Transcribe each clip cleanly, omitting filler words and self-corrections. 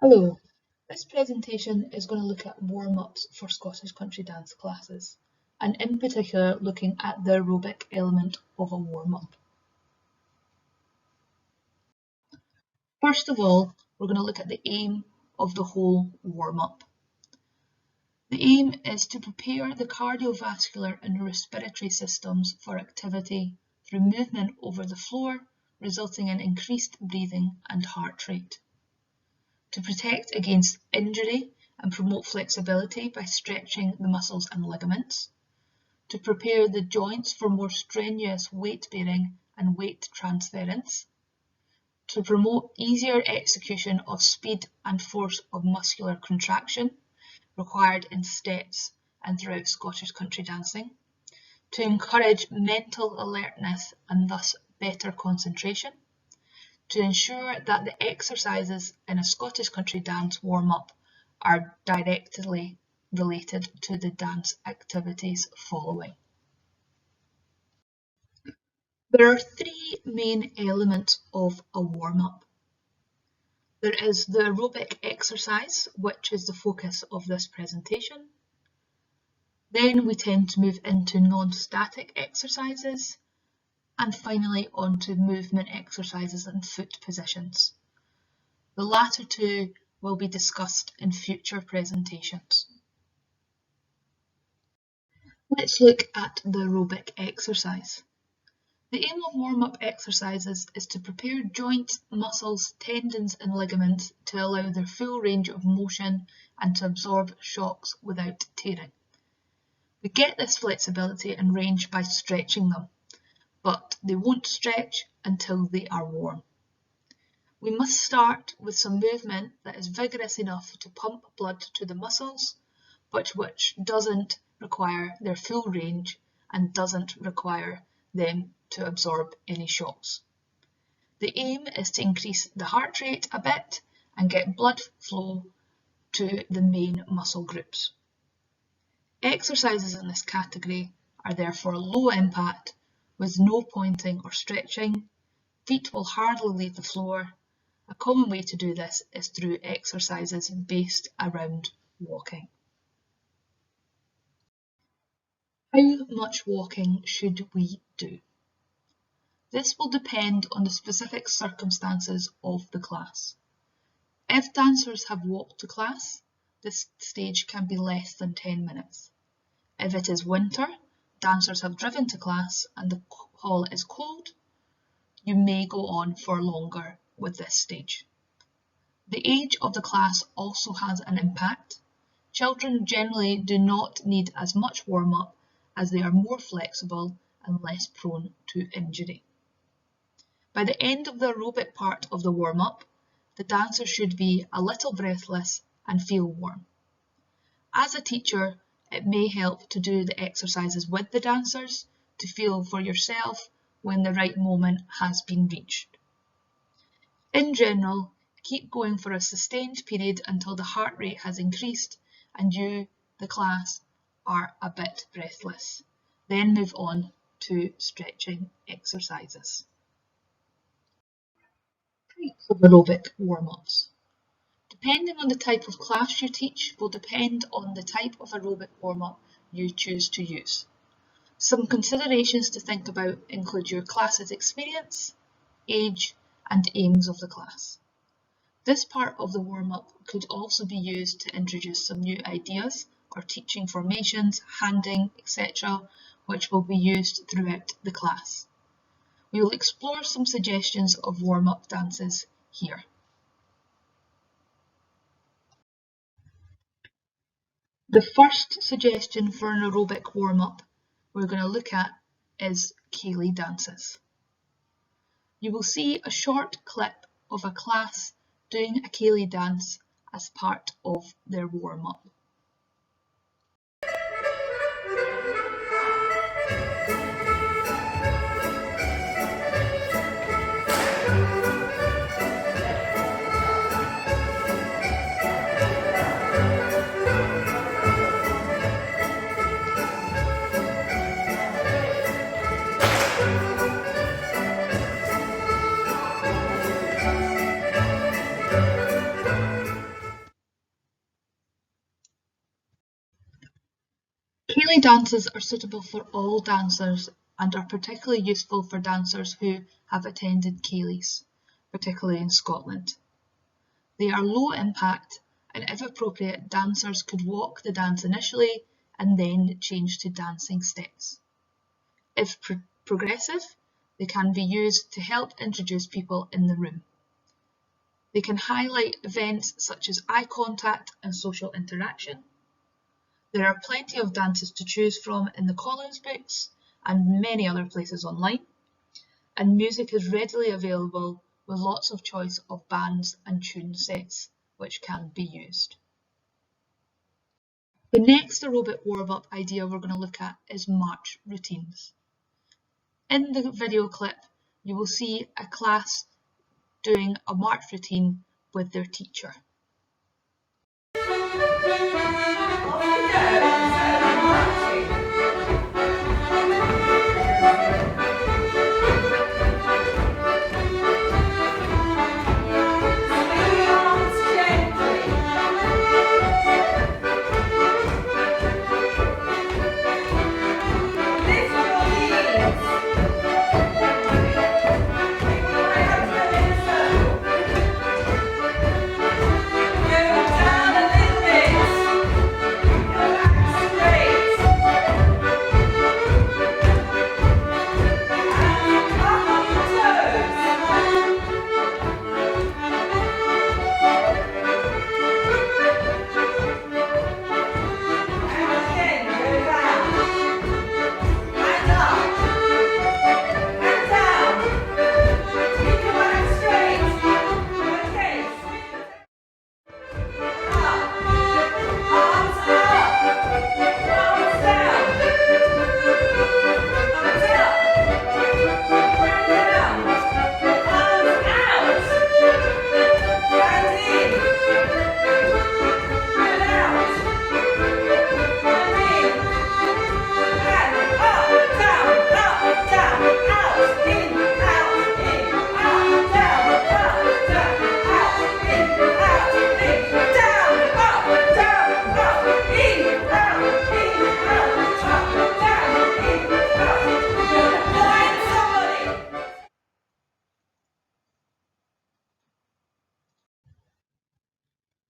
Hello, this presentation is going to look at warm-ups for Scottish country dance classes, and in particular looking at the aerobic element of a warm-up. First of all, we're going to look at the aim of the whole warm-up. The aim is to prepare the cardiovascular and respiratory systems for activity through movement over the floor, resulting in increased breathing and heart rate. To protect against injury and promote flexibility by stretching the muscles and ligaments. To prepare the joints for more strenuous weight bearing and weight transference. To promote easier execution of speed and force of muscular contraction required in steps and throughout Scottish country dancing. To encourage mental alertness and thus better concentration. To ensure that the exercises in a Scottish country dance warm-up are directly related to the dance activities following. There are three main elements of a warm-up. There is the aerobic exercise, which is the focus of this presentation. Then we tend to move into non-static exercises, and finally onto movement exercises and foot positions. The latter two will be discussed in future presentations. Let's look at the aerobic exercise. The aim of warm-up exercises is to prepare joints, muscles, tendons and ligaments to allow their full range of motion and to absorb shocks without tearing. We get this flexibility and range by stretching them, but they won't stretch until they are worn. We must start with some movement that is vigorous enough to pump blood to the muscles, but which doesn't require their full range and doesn't require them to absorb any shocks. The aim is to increase the heart rate a bit and get blood flow to the main muscle groups. Exercises in this category are therefore low impact, with no pointing or stretching. Feet will hardly leave the floor. A common way to do this is through exercises based around walking. How much walking should we do? This will depend on the specific circumstances of the class. If dancers have walked to class, this stage can be less than 10 minutes. If it is winter, dancers have driven to class and the hall is cold, you may go on for longer with this stage. The age of the class also has an impact. Children generally do not need as much warm-up as they are more flexible and less prone to injury. By the end of the aerobic part of the warm-up, the dancer should be a little breathless and feel warm. As a teacher, it may help to do the exercises with the dancers to feel for yourself when the right moment has been reached. In general, keep going for a sustained period until the heart rate has increased and you, the class, are a bit breathless. Then move on to stretching exercises. Types of aerobic warm-ups. Depending on the type of class you teach will depend on the type of aerobic warm-up you choose to use. Some considerations to think about include your class's experience, age, and aims of the class. This part of the warm-up could also be used to introduce some new ideas or teaching formations, handing, etc., which will be used throughout the class. We will explore some suggestions of warm-up dances here. The first suggestion for an aerobic warm-up we're going to look at is Ceilidh Dances. You will see a short clip of a class doing a Ceilidh dance as part of their warm-up. dances are suitable for all dancers and are particularly useful for dancers who have attended Ceilidhs, particularly in Scotland. They are low impact, and if appropriate, dancers could walk the dance initially and then change to dancing steps. If progressive, they can be used to help introduce people in the room. They can highlight events such as eye contact and social interaction. There are plenty of dances to choose from in the Collins books and many other places online, and music is readily available with lots of choice of bands and tune sets which can be used. The next aerobic warm-up idea we're going to look at is march routines. In the video clip, you will see a class doing a march routine with their teacher.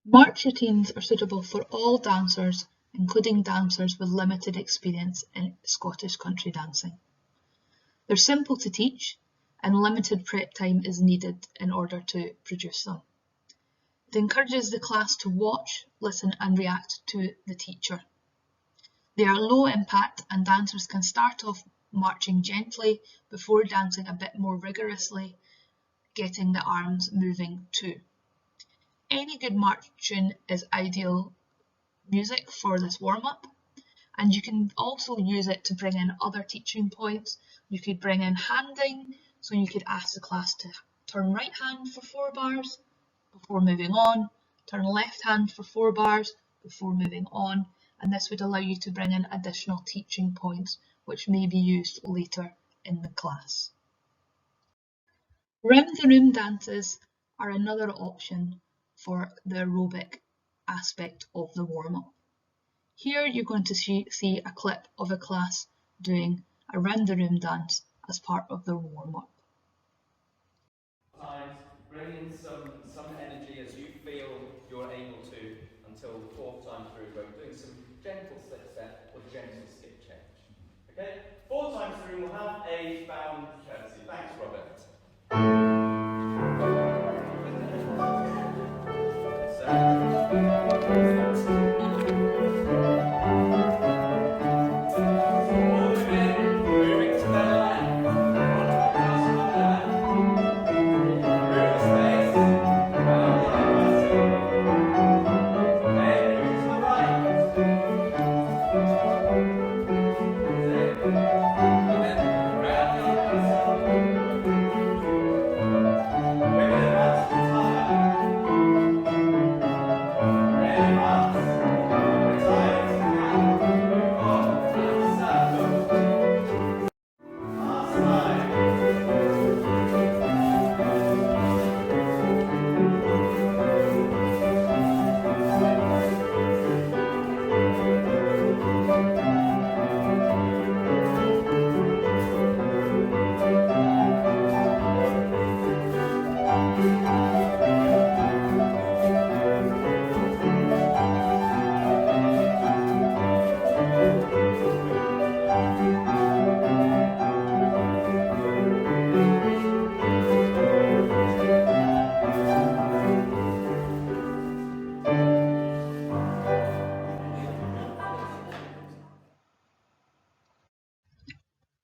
March routines are suitable for all dancers, including dancers with limited experience in Scottish country dancing. They're simple to teach, and limited prep time is needed in order to produce them. It encourages the class to watch, listen and react to the teacher. They are low impact, and dancers can start off marching gently before dancing a bit more rigorously, getting the arms moving too. Any good march tune is ideal music for this warm-up, and you can also use it to bring in other teaching points. You could bring in handing, so you could ask the class to turn right hand for 4 bars before moving on, turn left hand for 4 bars before moving on, and this would allow you to bring in additional teaching points which may be used later in the class. Round the room dances are another option for the aerobic aspect of the warm-up. Here you're going to see a clip of a class doing a round the room dance as part of the warm-up. Bring in some energy as you feel you're able to until the 4th time through, where we're doing some gentle slip step or gentle skip change. Okay? 4 times through, we'll have a bound curtsy. Thanks, Robert.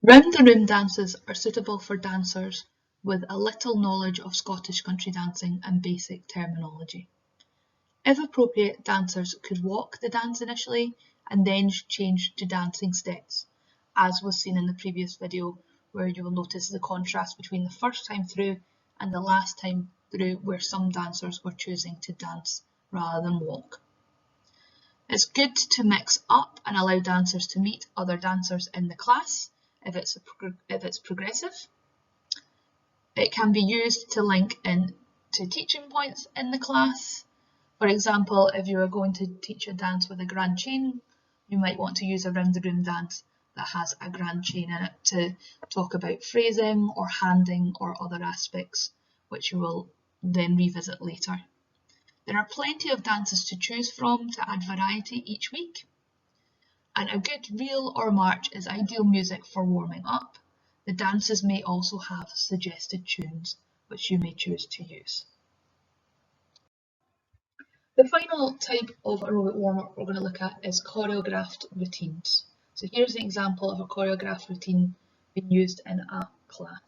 Round-the-room dances are suitable for dancers with a little knowledge of Scottish country dancing and basic terminology. If appropriate, dancers could walk the dance initially and then change to dancing steps, as was seen in the previous video, where you will notice the contrast between the first time through and the last time through, where some dancers were choosing to dance rather than walk. It's good to mix up and allow dancers to meet other dancers in the class if it's progressive. It can be used to link in to teaching points in the class. For example, if you are going to teach a dance with a grand chain, you might want to use a round-the-room dance that has a grand chain in it to talk about phrasing or handing or other aspects, which you will then revisit later. There are plenty of dances to choose from to add variety each week. And a good reel or march is ideal music for warming up. The dances may also have suggested tunes, which you may choose to use. The final type of aerobic warm-up we're going to look at is choreographed routines. So here's an example of a choreographed routine being used in a class.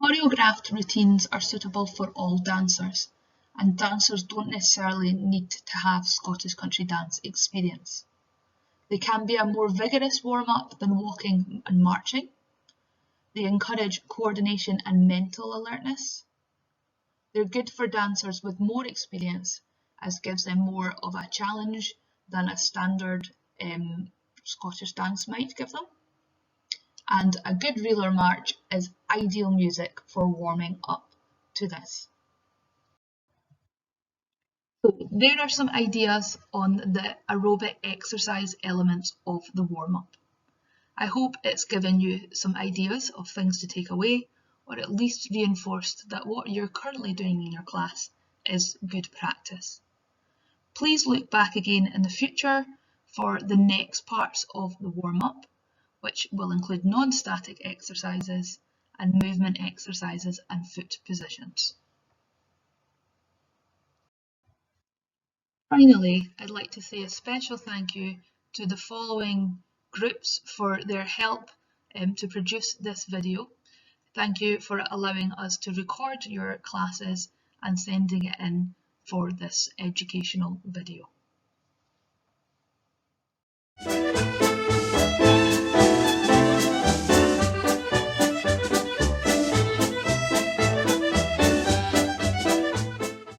Choreographed routines are suitable for all dancers, and dancers don't necessarily need to have Scottish country dance experience. They can be a more vigorous warm-up than walking and marching. They encourage coordination and mental alertness. They're good for dancers with more experience, as gives them more of a challenge than a standard Scottish dance might give them. And a good reel or march is ideal music for warming up to this. So there are some ideas on the aerobic exercise elements of the warm-up. I hope it's given you some ideas of things to take away, or at least reinforced that what you're currently doing in your class is good practice. Please look back again in the future for the next parts of the warm-up, which will include non-static exercises and movement exercises and foot positions. Finally, I'd like to say a special thank you to the following groups for their help to produce this video. Thank you for allowing us to record your classes and sending it in for this educational video.